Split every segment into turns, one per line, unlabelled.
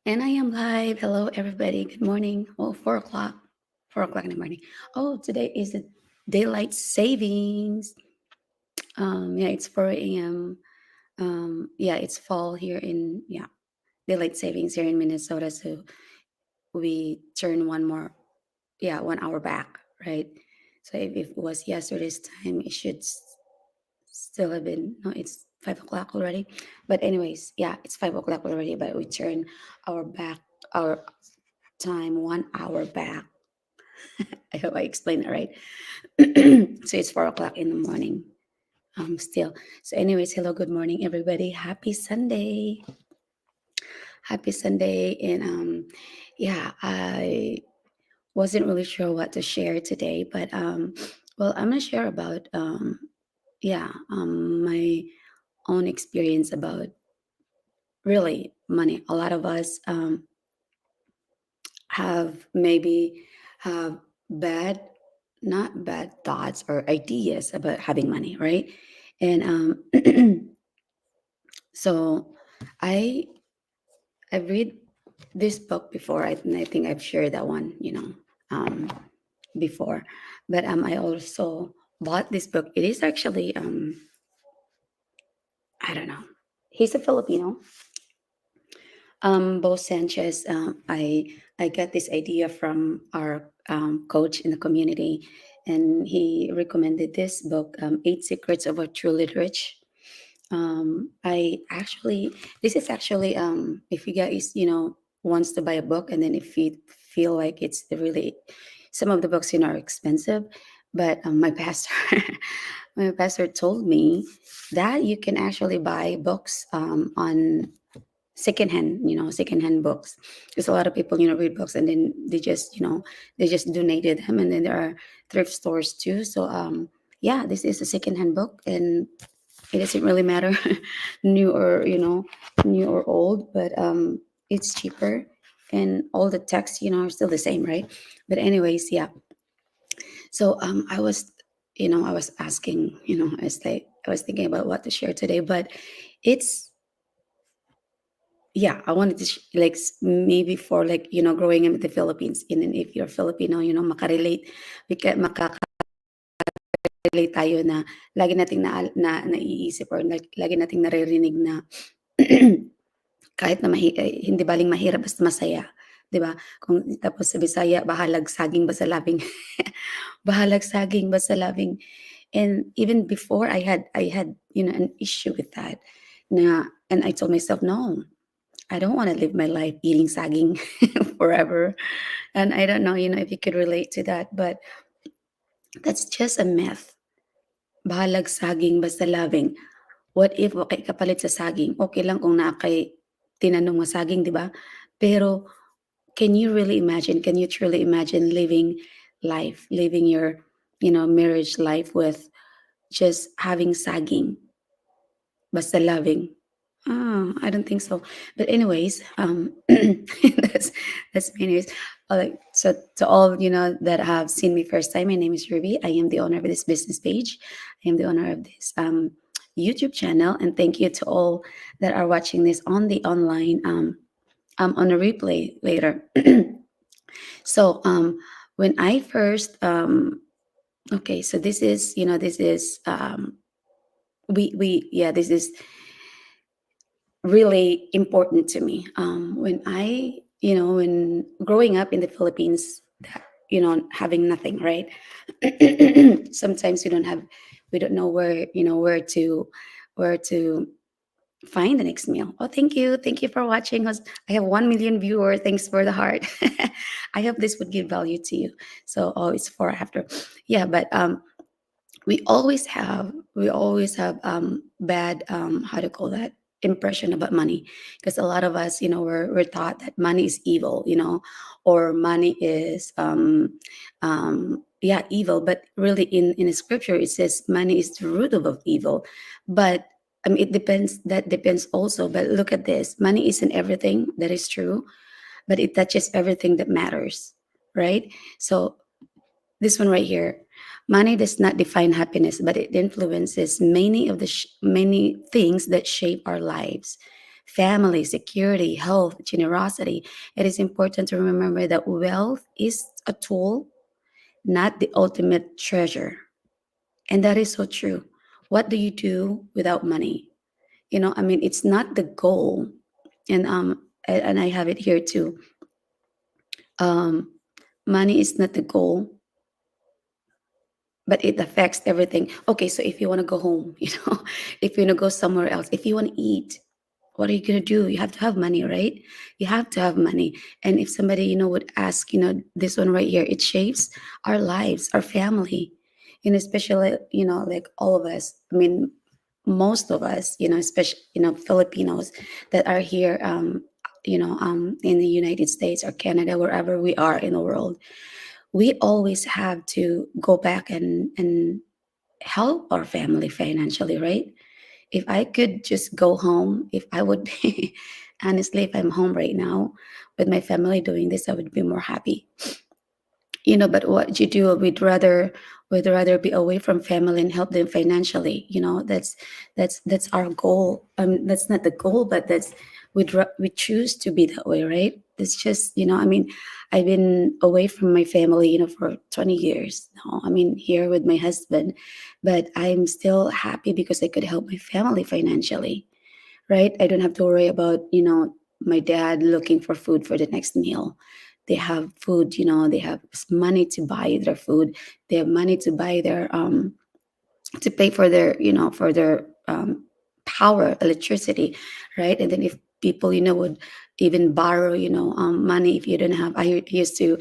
And I am live. Hello, everybody. Good morning. Oh, 4 o'clock. 4 o'clock in the morning. Oh, today is the daylight savings. Yeah, it's 4 a.m. Yeah, it's fall here in daylight savings here in Minnesota. So we turn one more, 1 hour back, right? So if it was yesterday's time, it should still have been. No, it's 5 o'clock already. But anyways, yeah, it's 5 o'clock already. But we turn our time 1 hour back. I hope I explained it right. So it's 4 o'clock in the morning. Still. So, anyways, hello, good morning, everybody. Happy Sunday. Happy Sunday. And yeah, I wasn't really sure what to share today, but well, I'm gonna share about my own experience about really money. A lot of us have maybe have bad not bad thoughts or ideas about having money, right? And so i I read this book before. I think I've shared that one, um before. But I also bought this book. It is actually I don't know, he's a Filipino, Bo Sanchez. I got this idea from our coach in the community, and he recommended this book, Eight Secrets of a Truly Rich. I actually, this is actually, if you guys, wants to buy a book, and then if you feel like it's the really, some of the books, are expensive, but my pastor, my pastor told me that you can actually buy books on secondhand, secondhand books, because a lot of people, read books and then they just donated them, and then there are thrift stores too. So yeah, this is a secondhand book, and it doesn't really matter new or new or old, but it's cheaper, and all the texts, are still the same, right? But anyways, yeah. So I was asking, I was thinking about what to share today, but it's yeah, I wanted to like maybe for like growing in the Philippines, and then if you're Filipino, makarelate, makarelate tayo na lagi nating naiisip, or like, lagi nating naririnig na kahit na hindi baling mahirap basta masaya, 'di ba? Kung tapos sa Bisaya, bahalag saging basta labing, bahalag saging basta labing. And even before, I had an issue with that. And I told myself, no, I don't want to live my life eating saging forever. And I don't know, if you could relate to that, but that's just a myth. Bahalag saging basta loving. What if okay kapalit sa saging? Okay lang kung naa kay tinanong nga saging, di ba? Pero can you really imagine? Can you truly imagine living your, marriage life with just having sagging, basta loving? I don't think so. But anyways, that's that's me. Anyways, like, so to all that have seen me first time, my name is Ruby. I am the owner of this business page. I am the owner of this YouTube channel, and thank you to all that are watching this on the online on a replay later. So when I first okay, so this is this is we yeah, this is really important to me. When when growing up in the Philippines, having nothing, right? Sometimes we don't know where to find the next meal. Oh, thank you for watching. I have 1 million viewers. Thanks for the heart. I hope this would give value to you. So, oh, it's for after, yeah. But we always have bad, how to call that, impression about money, because a lot of us, we're taught that money is evil, or money is yeah, evil. But really, in the scripture, it says money is the root of evil. But it depends, that depends also. But look at this, money isn't everything, that is true, but it touches everything that matters, right? So this one right here. Money does not define happiness, but it influences many things that shape our lives. family, security, health, generosity. It is important to remember that wealth is a tool, not the ultimate treasure. And that is so true. What do you do without money? I mean, it's not the goal. And I have it here too. Um, Money is not the goal, but it affects everything. Okay, so if you want to go home, if you want to go somewhere else, if you want to eat, what are you going to do? You have to have money, right? You have to have money. And if somebody, would ask, this one right here, it shapes our lives, our family, especially, like all of us. I mean, most of us, especially, Filipinos that are here, in the United States or Canada, wherever we are in the world, we always have to go back and help our family financially, right? If I could just go home, if I would honestly, if I'm home right now with my family doing this, I would be more happy. But what you do, we'd rather be away from family and help them financially. That's our goal. That's not the goal, but we choose to be that way, right? It's just, I mean, I've been away from my family, for 20 years now. I mean, here with my husband, but I'm still happy because I could help my family financially, right? I don't have to worry about, my dad looking for food for the next meal. They have food, they have money to buy their food. They have money to buy their to pay for their, power, electricity, right? And then if people, would even borrow, money if you don't have. I used to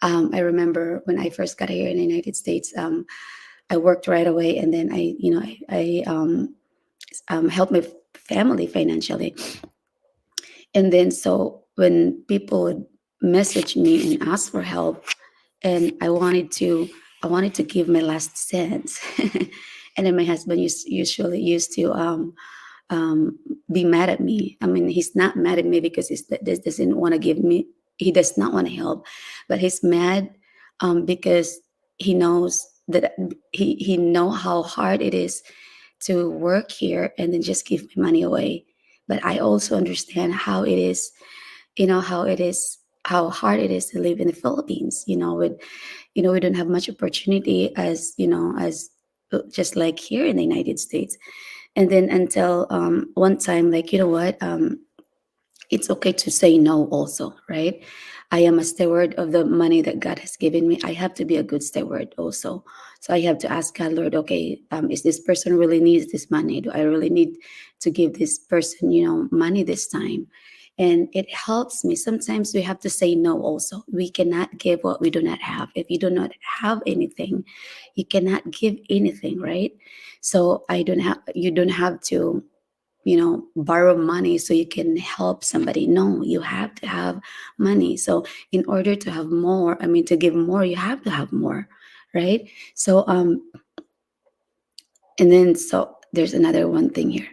I remember when I first got here in the United States, I worked right away, and then I helped my family financially. And then so when people would message me and ask for help, and I wanted to give my last cents, and then my husband usually used to be mad at me. I mean, he's not mad at me because this doesn't want to give me. He does not want to help, but he's mad because he knows that he know how hard it is to work here and then just give my money away. But I also understand how it is, how hard it is to live in the Philippines. We don't have much opportunity as just like here in the United States. And then until one time, like, you know what, it's okay to say no also, right? I am a steward of the money that God has given me. I have to be a good steward also. So I have to ask God, Lord, okay, is this person really needs this money? Do I really need to give this person, money this time? And it helps me. Sometimes we have to say no also. We cannot give what we do not have. If you do not have anything, you cannot give anything, right? So you don't have to, borrow money so you can help somebody. No, you have to have money. So in order to have more, I mean, to give more, you have to have more, right? So and then so there's another one thing here.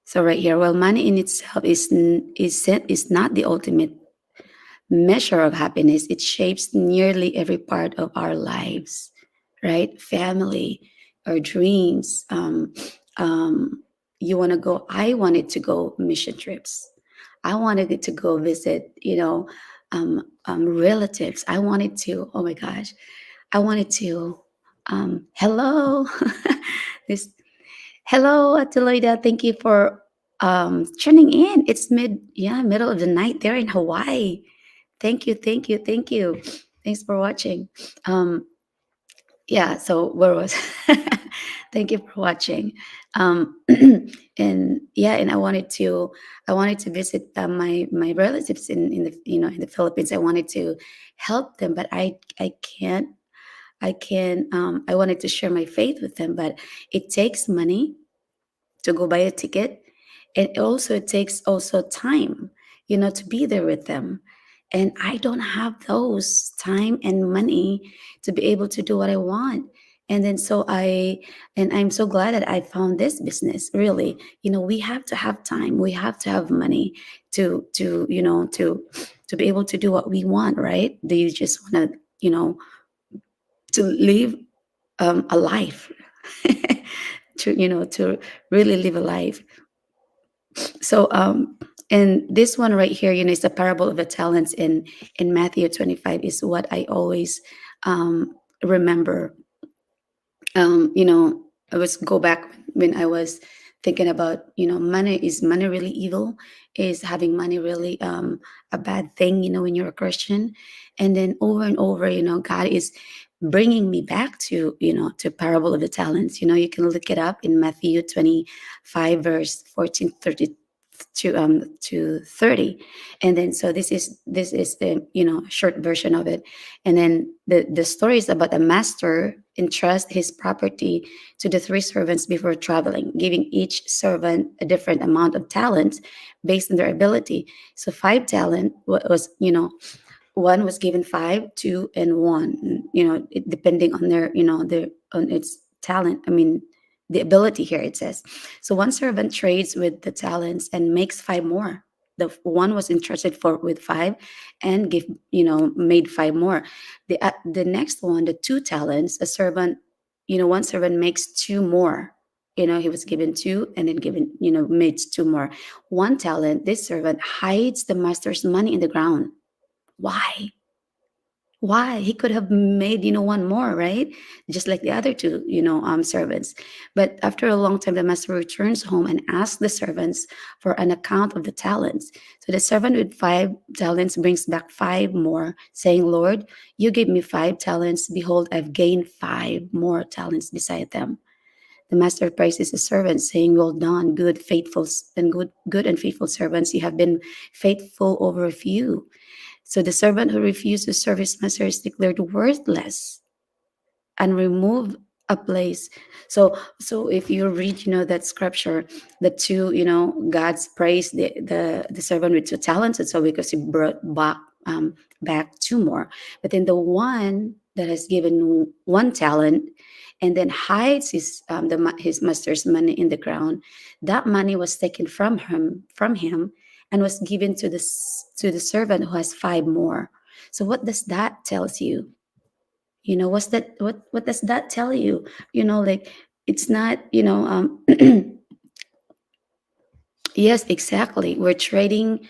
So right here, well, money in itself is not the ultimate measure of happiness. It shapes nearly every part of our lives, right? Family, our dreams. You want to go, I wanted to go mission trips. I wanted it to go visit, relatives. I wanted to, oh my gosh, I wanted to, hello, this, hello, Atiloida. Thank you for tuning in. It's middle of the night there in Hawaii. Thank you, thank you, thank you. Thanks for watching. Um, yeah, so where was thank you for watching. And yeah, and I wanted to visit my relatives in the in the Philippines. I wanted to help them, but I can't. I wanted to share my faith with them, but it takes money to go buy a ticket. It also takes also time, to be there with them. And I don't have those time and money to be able to do what I want. And then I'm so glad that I found this business. Really, we have to have time. We have to have money to be able to do what we want, right? Do you just want to live a life, to really live a life. So and this one right here, is the parable of the talents in Matthew 25 is what I always remember. I was go back when I was thinking about, money. Is money really evil? Is having money really a bad thing, when you're a Christian? And then over and over, God is bringing me back to, to parable of the talents. You can look it up in Matthew 25 verse 14 30 to 30. And then so this is the, short version of it. And then the story is about a master entrust his property to the three servants before traveling, giving each servant a different amount of talents based on their ability. So five talent was, one was given five, two, and one. Depending on their, their on its talent. I mean, the ability here it says. So one servant trades with the talents and makes five more. The one was entrusted for with five, and give made five more. The next one, the two talents, a servant, one servant makes two more. He was given two and then given, made two more. One talent, this servant hides the master's money in the ground. Why? Why? He could have made, one more, right? Just like the other two, servants. But after a long time, the master returns home and asks the servants for an account of the talents. So the servant with five talents brings back five more, saying, Lord, you gave me five talents. Behold, I've gained five more talents beside them. The master praises the servant, saying, well done, good and faithful servants. You have been faithful over a few. So the servant who refused to serve his master is declared worthless and removed a place. So if you read, that scripture, the two, God's praise the servant with two talents, and so because he brought back two more. But then the one that has given one talent and then hides his master's money in the ground, that money was taken from him and was given to the servant who has five more. So what does that tells you? What's that? What does that tell you? Like, it's not. Yes, exactly. We're trading,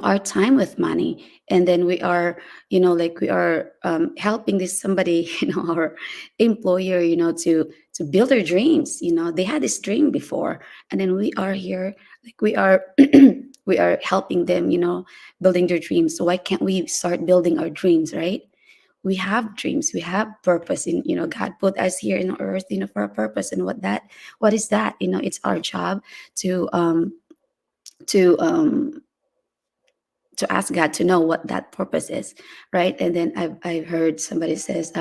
our time with money, and then we are, like we are helping this somebody, our employer, to build their dreams. They had this dream before, and then we are here, like we are, we are helping them, building their dreams. So why can't we start building our dreams, right? We have dreams, we have purpose in, God put us here in earth, for a purpose. And what is that? It's our job to to um to ask God to know what that purpose is, right? And then I've heard somebody says,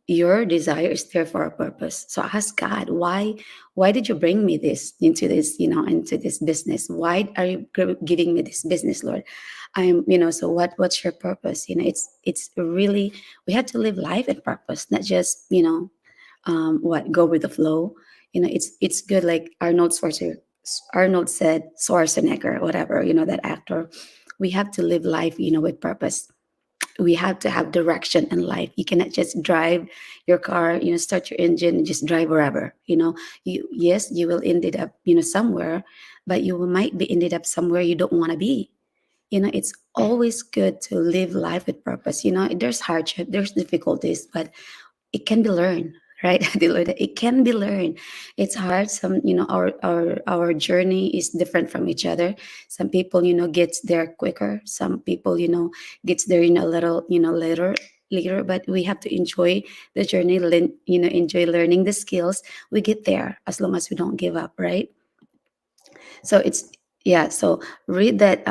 your desire is there for a purpose. So ask God, why did you bring me into this, into this business? Why are you giving me this business, Lord? So what's your purpose? It's really, we have to live life in purpose, not just, what go with the flow. It's good, like Arnold said, Schwarzenegger, whatever, that actor. We have to live life, with purpose. We have to have direction in life. You cannot just drive your car, start your engine and just drive wherever. Yes, you will ended up, somewhere, but you might be ended up somewhere you don't want to be. It's always good to live life with purpose. There's hardship, there's difficulties, but it can be learned, right? It can be learned. It's hard. Some, our journey is different from each other. Some people, gets there quicker. Some people, gets there, a little, later. But we have to enjoy the journey, enjoy learning the skills. We get there as long as we don't give up, right? So it's, yeah, so read that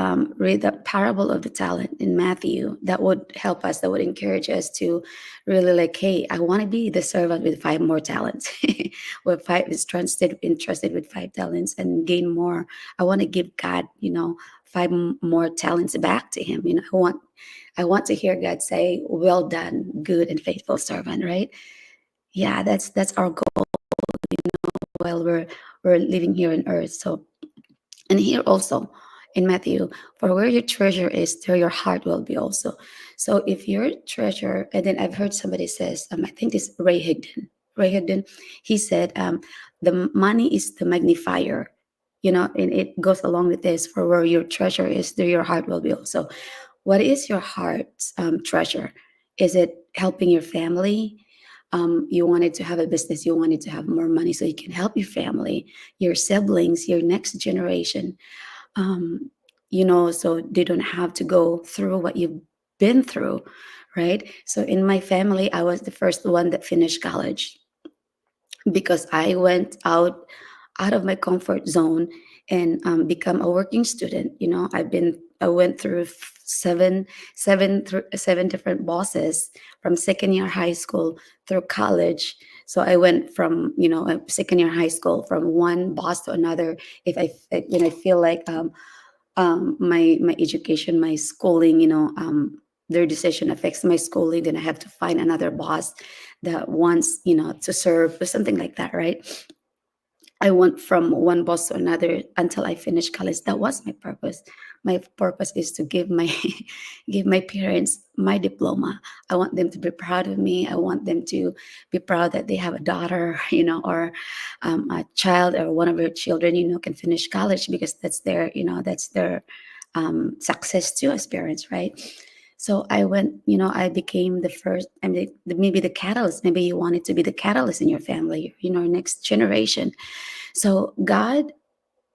parable of the talent in Matthew. That would help us, that would encourage us to really, like, hey, I want to be the servant with five more talents. With five is entrusted with five talents and gain more. I want to give God, five more talents back to him. I want to hear God say, well done, good and faithful servant, right? Yeah, that's our goal while we're living here on earth. So, and here also in Matthew, for where your treasure is, there your heart will be also. So if your treasure, and then I've heard somebody says, I think it's Ray Higdon. He said, the money is the magnifier. and it goes along with this, for where your treasure is, there your heart will be also. What is your heart's treasure? Is it helping your family? You wanted to have a business, you wanted to have more money so you can help your family, your siblings, your next generation, um, so they don't have to go through what you've been through, right? So in my family, I was the first one that finished college because I went out of my comfort zone and become a working student. I went through seven different bosses from second year high school through college. So I went from second year high school from one boss to another. If I feel like my education, my schooling, their decision affects my schooling, then I have to find another boss that wants to serve or something like that, right? I went from one boss to another until I finished college. That was my purpose. My purpose is to give my give my parents my diploma. I want them to be proud of me. I want them to be proud that they have a daughter, or a child, or one of their children, can finish college, because that's their success too as parents, right? So I went, I became the first, I mean, maybe the catalyst. Maybe you wanted to be the catalyst in your family, next generation. So God,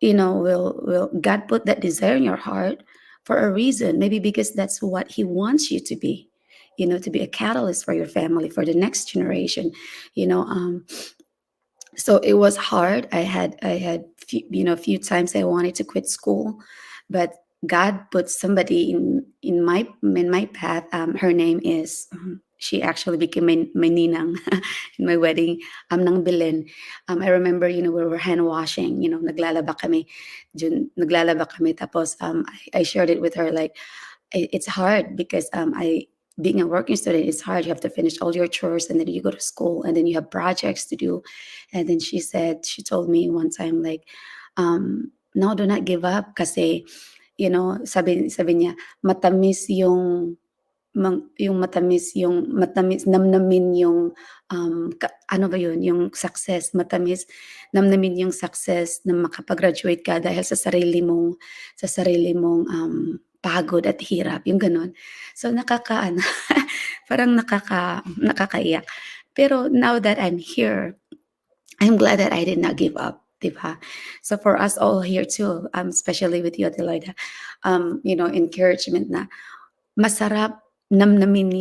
will God put that desire in your heart for a reason, maybe because that's what He wants you to be, to be a catalyst for your family, for the next generation. You know, so it was hard. I had few times I wanted to quit school, but God put somebody in my path. Her name is, she actually became my ninang in my wedding. Nang Belen. I remember, we were hand washing. Naglalaba kami. Naglalaba kami. Tapos I shared it with her, like, it's hard because I being a working student is hard. You have to finish all your chores, and then you go to school, and then you have projects to do. And then she told me one time, like, no, do not give up, kasi sabi niya, matamis yung matamis namnamin yung ano ba yun, yung success, matamis namnamin yung success na makapag-graduate ka dahil sa sarili mong pagod at hirap, yung gano'n. So nakakaano, parang nakakaiyak. Pero now that I'm here, I'm glad that I did not give up, 'di ba? So for us all here too, especially with you, Adelaida, encouragement na masarap namnamin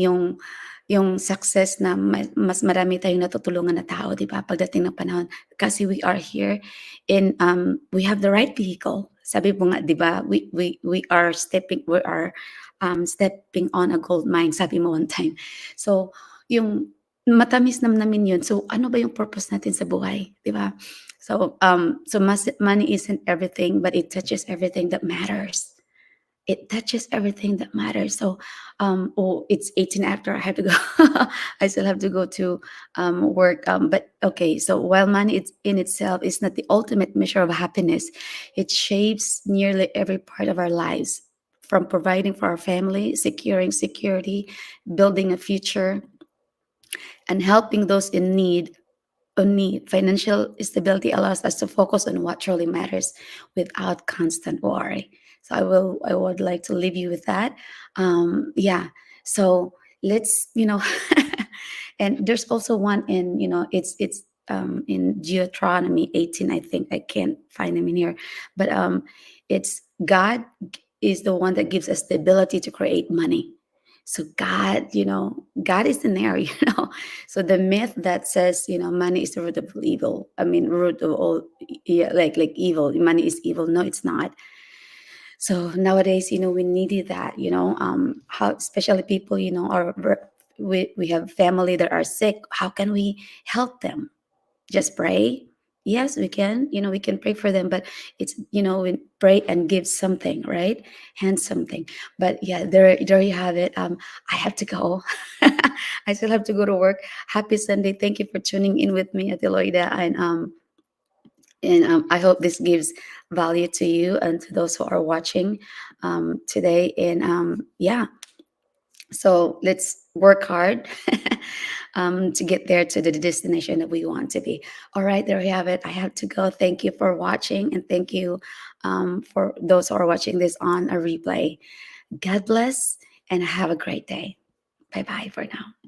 yung success na mas marami tayong natutulungan na tao, 'di ba, pagdating ng panahon. Kasi we are here and, we have the right vehicle. Sabi mo nga, 'di ba, we are stepping on a gold mine, sabi mo one time. So, yung matamis namnamin yun. So, ano ba yung purpose natin sa buhay, 'di ba? So money isn't everything, but it touches everything that matters. It touches everything that matters. So, it's 18 after, I have to go. I still have to go to work. But okay, so while money in itself is not the ultimate measure of happiness, it shapes nearly every part of our lives, from providing for our family, securing security, building a future, and helping those in need. Financial stability allows us to focus on what truly matters without constant worry. So I would like to leave you with that. Yeah. So let's, and there's also one in, in Deuteronomy 18, I think. I can't find them in here, but it's God is the one that gives us the ability to create money. So God is in there, So the myth that says, money is the root of evil. I mean, root of all, yeah, like evil. Money is evil. No, it's not. So nowadays, we needed that. How, especially people, we have family that are sick. How can we help them? Just pray? Yes, we can. We can pray for them, but it's, we pray and give something, right? Hand something. But yeah, there you have it. I have to go. I still have to go to work. Happy Sunday. Thank you for tuning in with me at Eloida, and I hope this gives value to you and to those who are watching today. And yeah, so work hard to get there to the destination that we want to be. All right, there you have it. I have to go. Thank you for watching, and thank you for those who are watching this on a replay. God bless and have a great day. Bye bye for now.